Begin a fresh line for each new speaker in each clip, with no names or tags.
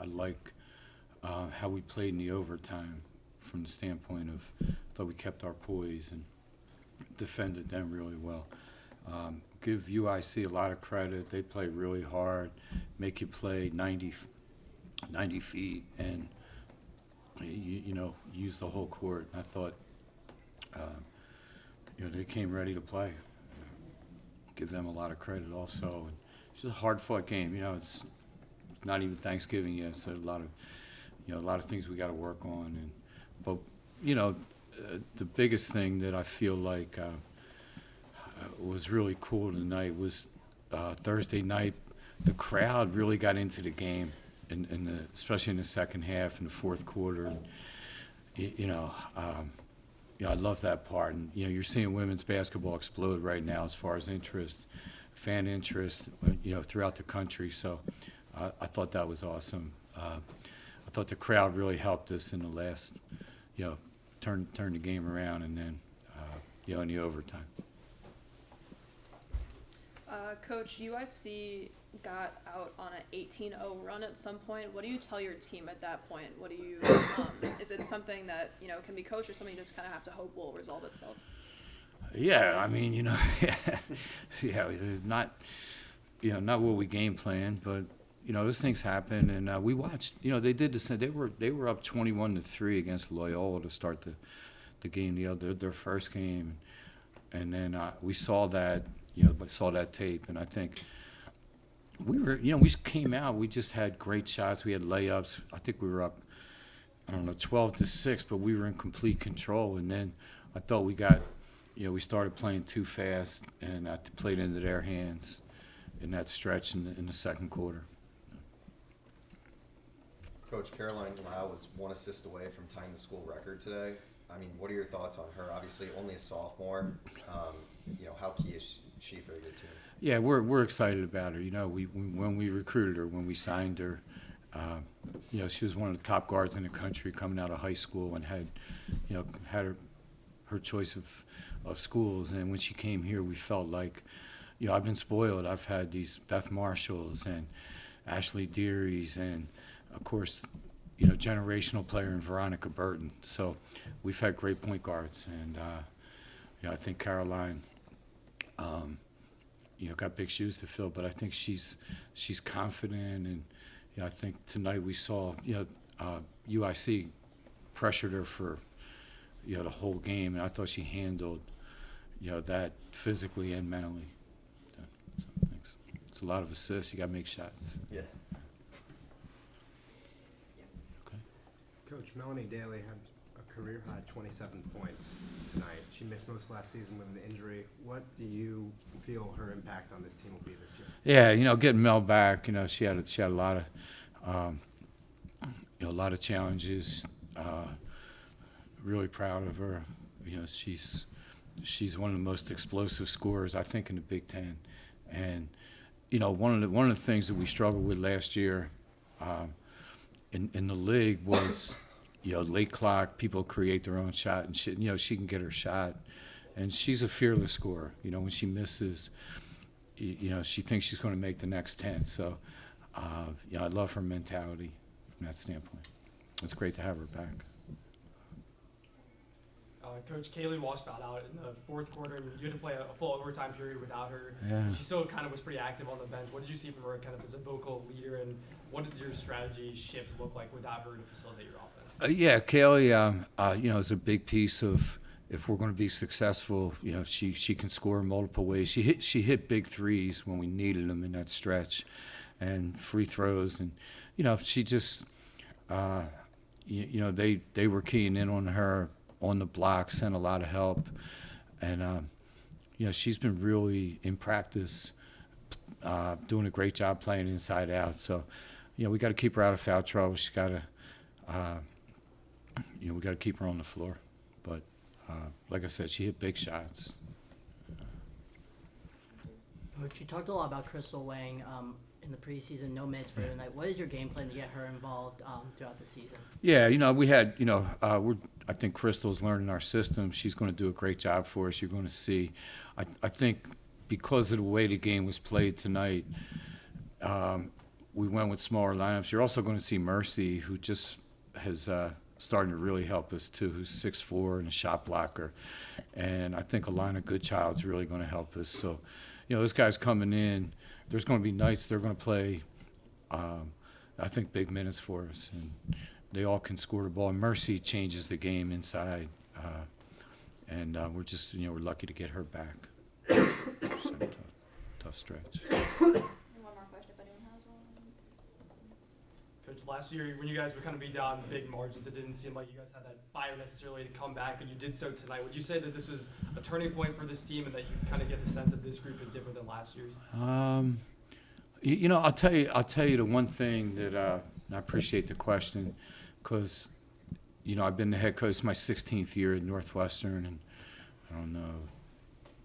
I like how we played in the overtime from the standpoint of I thought we kept our poise and defended them really well. Give UIC a lot of credit. They play really hard, make you play 90 feet, and use the whole court. I thought, they came ready to play. Give them a lot of credit also. And it's just a hard-fought game. It's not even Thanksgiving yet, so a lot of things we got to work on. But the biggest thing that I feel like was really cool tonight was Thursday night. The crowd really got into the game, especially in the second half and the fourth quarter. And, I love that part. And you're seeing women's basketball explode right now as far as fan interest, throughout the country. So I thought that was awesome. I thought the crowd really helped us in the last, turn the game around, and then, in the overtime.
Coach, UIC got out on an 18-0 run at some point. What do you tell your team at that point? What do you is it something that can be coached, or something you just kind of have to hope will resolve itself?
Yeah, I mean, it's not what we game planned, but those things happen, and we watched. They did the same. They were up 21-3 against Loyola to start the game, their first game, and then we saw that. Saw that tape, and I think we came out. We just had great shots. We had layups. I think we were up, 12-6, but we were in complete control. And then I thought we got, we started playing too fast, and I played into their hands in that stretch in the second quarter.
Coach, Caroline Lau was one assist away from tying the school record today. I mean, what are your thoughts on her? Obviously, only a sophomore. How key is she for your team?
Yeah, we're excited about her. When we recruited her, when we signed her, she was one of the top guards in the country coming out of high school, and had her choice of schools. And when she came here, we felt like, I've been spoiled. I've had these Beth Marshalls and Ashley Deary's, and of course, generational player in Veronica Burton. So we've had great point guards, and I think Caroline, got big shoes to fill, but I think she's confident, and I think tonight we saw UIC pressured her for the whole game, and I thought she handled that physically and mentally. So thanks. It's a lot of assists. You got to make shots.
Yeah.
Coach, Melanie Daley had a career-high 27 points tonight. She missed most last season with an injury. What do you feel her impact on this team will be this year?
Yeah, getting Mel back, she had a lot of, a lot of challenges. Really proud of her. She's one of the most explosive scorers, I think, in the Big Ten. And one of the things that we struggled with last year in the league was, late clock, people create their own shot, and she can get her shot, and she's a fearless scorer. When she misses, she thinks she's going to make the next 10. So, I love her mentality from that standpoint. It's great to have her back.
Coach, Kaylee Walsh got out in the fourth quarter. You had to play a full overtime period without her.
Yeah.
She still kind of was pretty active on the bench. What did you see from her kind of as a vocal leader, and what did your strategy shift look like without her to facilitate your offense?
Yeah, Kaylee, is a big piece of, if we're going to be successful, she can score in multiple ways. She hit big threes when we needed them in that stretch, and free throws, and she just, they were keying in on her on the block, sent a lot of help, and she's been really in practice, doing a great job playing inside out. So, we got to keep her out of foul trouble. She's got to, we got to keep her on the floor. But like I said, she hit big shots.
Coach, you talked a lot about Crystal Wang in the preseason, no minutes for her tonight. What is your game plan to get her involved throughout the season? Yeah,
we had, I think Crystal's learning our system. She's going to do a great job for us. You're going to see. I think because of the way the game was played tonight, we went with smaller lineups. You're also going to see Mercy, who just has starting to really help us too, who's 6'4" and a shot blocker. And I think Alana Goodchild's really going to help us. So, those guys coming in, there's going to be nights they're going to play, I think, big minutes for us. And they all can score the ball. And Mercy changes the game inside. And we're just, we're lucky to get her back. So tough stretch.
One more question if anyone has one.
Coach, last year when you guys would kind of be down big margins, it didn't seem like you guys had that fire necessarily to come back, but you did so tonight. Would you say that this was a turning point for this team and that you kind of get the sense that this group is different than last year's?
I'll tell you the one thing that I appreciate the question, because I've been the head coach. It's my 16th year at Northwestern, and I don't know,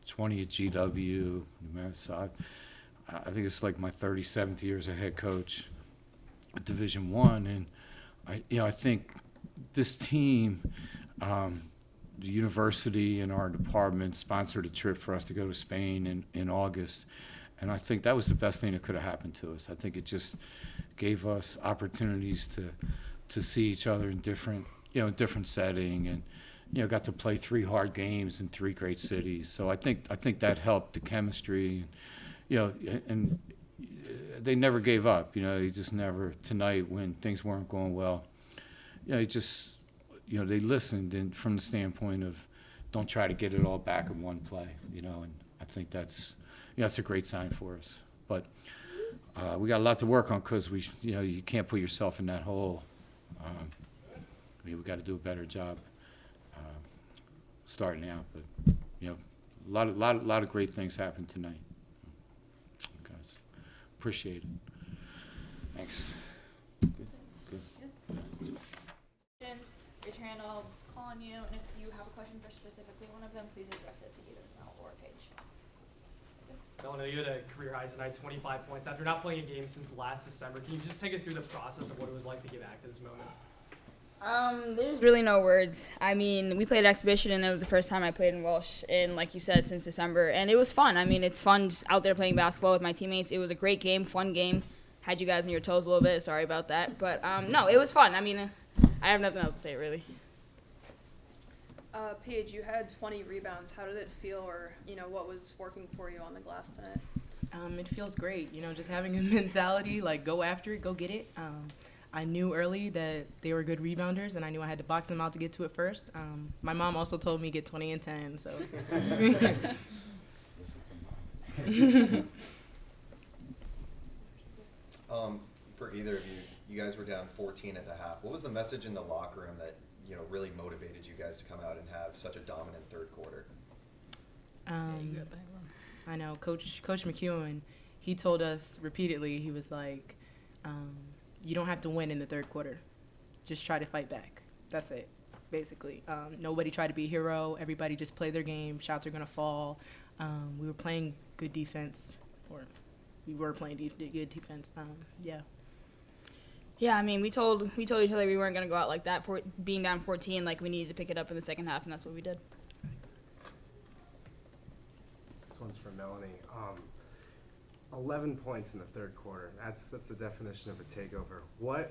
20 at GW. So I think it's like my 37th year as a head coach at Division I, and I think this team, the university and our department sponsored a trip for us to go to Spain in August, and I think that was the best thing that could have happened to us. I think it just gave us opportunities to see each other in different setting, and got to play 3 hard games in 3 great cities. So I think that helped the chemistry, and they never gave up. They just never, tonight when things weren't going well, they listened, and from the standpoint of don't try to get it all back in one play, and I think that's a great sign for us. But we got a lot to work on, because you can't put yourself in that hole. We got to do a better job starting out, but a lot of great things happened tonight. Guys, appreciate it. Thanks. Good.
Raise your hand, I'll call on you, and if you have a question for specifically one of them, please address it to either Mel or Paige.
I know you had a career high tonight, 25 points. After not playing a game since last December, can you just take us through the process of what it was like to get back to this moment?
There's really no words. I mean, we played exhibition, and it was the first time I played in Welsh, and like you said, since December, and it was fun. I mean, it's fun just out there playing basketball with my teammates. It was a great game, fun game. Had you guys on your toes a little bit. Sorry about that, but no, it was fun. I mean, I have nothing else to say really.
Paige, you had 20 rebounds. How did it feel, or what was working for you on the glass tonight?
It feels great, just having a mentality like go after it, go get it. I knew early that they were good rebounders, and I knew I had to box them out to get to it first. My mom also told me get 20 and 10, so.
For either of you, you guys were down 14 at the half. What was the message in the locker room that really motivated you guys to come out and have such a dominant third quarter?
I know Coach McKeown, he told us repeatedly, he was like, you don't have to win in the third quarter. Just try to fight back. That's it, basically. Nobody tried to be a hero. Everybody just play their game. Shots are going to fall. We were playing good defense, or we were playing good defense. Yeah.
Yeah, I mean, we told each other we weren't going to go out like that for being down 14. Like, we needed to pick it up in the second half, and that's what we did.
This one's for Melanie. 11 points in the third quarter. That's the definition of a takeover. What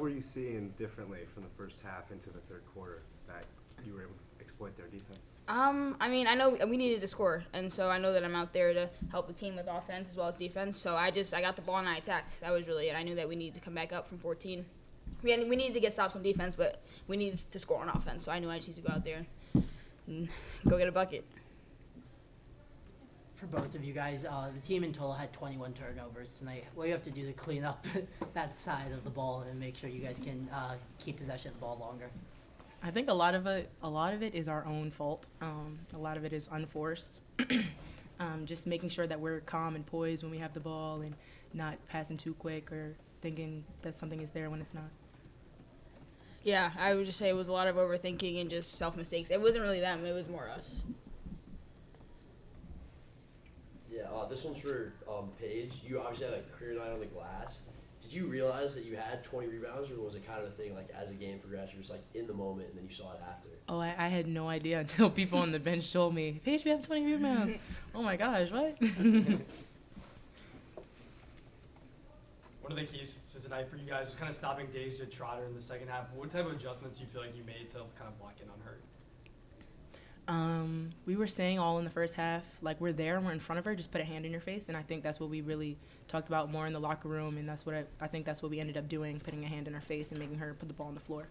were you seeing differently from the first half into the third quarter that you were able to exploit their defense?
I mean, I know we needed to score, and so I know that I'm out there to help the team with offense as well as defense. So I got the ball and I attacked. That was really it. I knew that we needed to come back up from 14. We needed to get stops on defense, but we needed to score on offense. So I knew I just needed to go out there and go get a bucket.
For both of you guys, the team in total had 21 turnovers tonight. What do you have to do to clean up that side of the ball and make sure you guys can keep possession of the ball longer?
I think a lot of it is our own fault. A lot of it is unforced. Just making sure that we're calm and poised when we have the ball and not passing too quick or thinking that something is there when it's not.
Yeah, I would just say it was a lot of overthinking and just self-mistakes. It wasn't really them. It was more us.
Yeah, this one's for Paige. You obviously had a career night on the glass. Did you realize that you had 20 rebounds, or was it kind of a thing like as the game progressed, you were just like in the moment and then you saw it after?
Oh, I had no idea until people on the bench told me, Paige, we have 20 rebounds. Oh my gosh, what?
one of the keys for tonight for you guys was kind of stopping Deja Trotter in the second half. What type of adjustments do you feel like you made to kind of lock in on her?
We were saying all in the first half, like, we're there and we're in front of her, just put a hand in your face. And I think that's what we really talked about more in the locker room. And that's what I think that's what we ended up doing, putting a hand in her face and making her put the ball on the floor.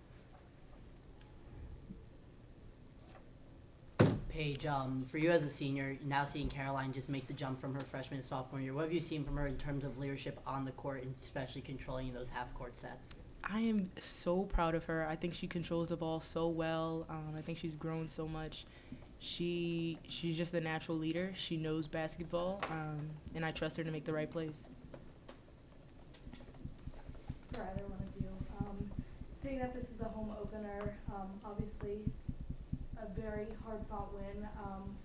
Paige, for you as a senior, now seeing Caroline just make the jump from her freshman to sophomore year, what have you seen from her in terms of leadership on the court and especially controlling those half-court sets?
I am so proud of her. I think she controls the ball so well. I think she's grown so much. She's just a natural leader. She knows basketball, and I trust her to make the right plays.
For either one of you, seeing that this is the home opener, obviously a very hard-fought win.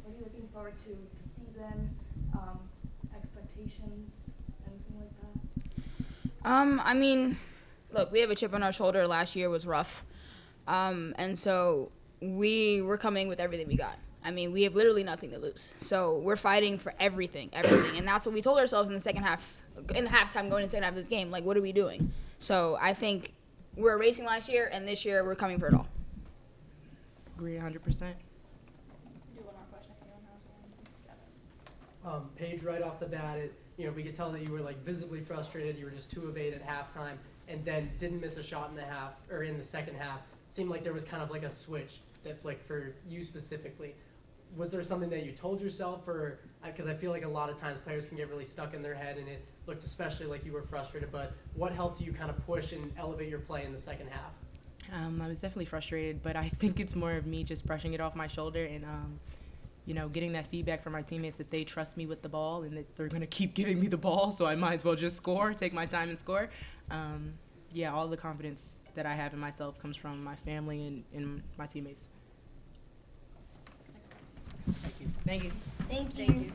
What are you looking forward to the season? Expectations, anything like that?
I mean, look, we have a chip on our shoulder. Last year was rough. And so we were coming with everything we got. I mean, we have literally nothing to lose. So we're fighting for everything. And that's what we told ourselves in the second half, in the halftime going into the second half of this game. Like, what are we doing? So I think we were racing last year, and this year we're coming for it all.
Agree 100%.
Do one more question if anyone has one.
Paige, right off the bat, we could tell that you were like visibly frustrated. You were just 2 of 8 at halftime, and then didn't miss a shot in the second half. Seemed like there was kind of like a switch that flicked for you specifically. Was there something that you told yourself, or because I feel like a lot of times players can get really stuck in their head, and it looked especially like you were frustrated. But what helped you kind of push and elevate your play in the second half?
I was definitely frustrated, but I think it's more of me just brushing it off my shoulder and, getting that feedback from my teammates that they trust me with the ball and that they're going to keep giving me the ball, so I might as well just score, take my time and score. All the confidence that I have in myself comes from my family and my teammates.
Thank you.
Thank you.
Thank you.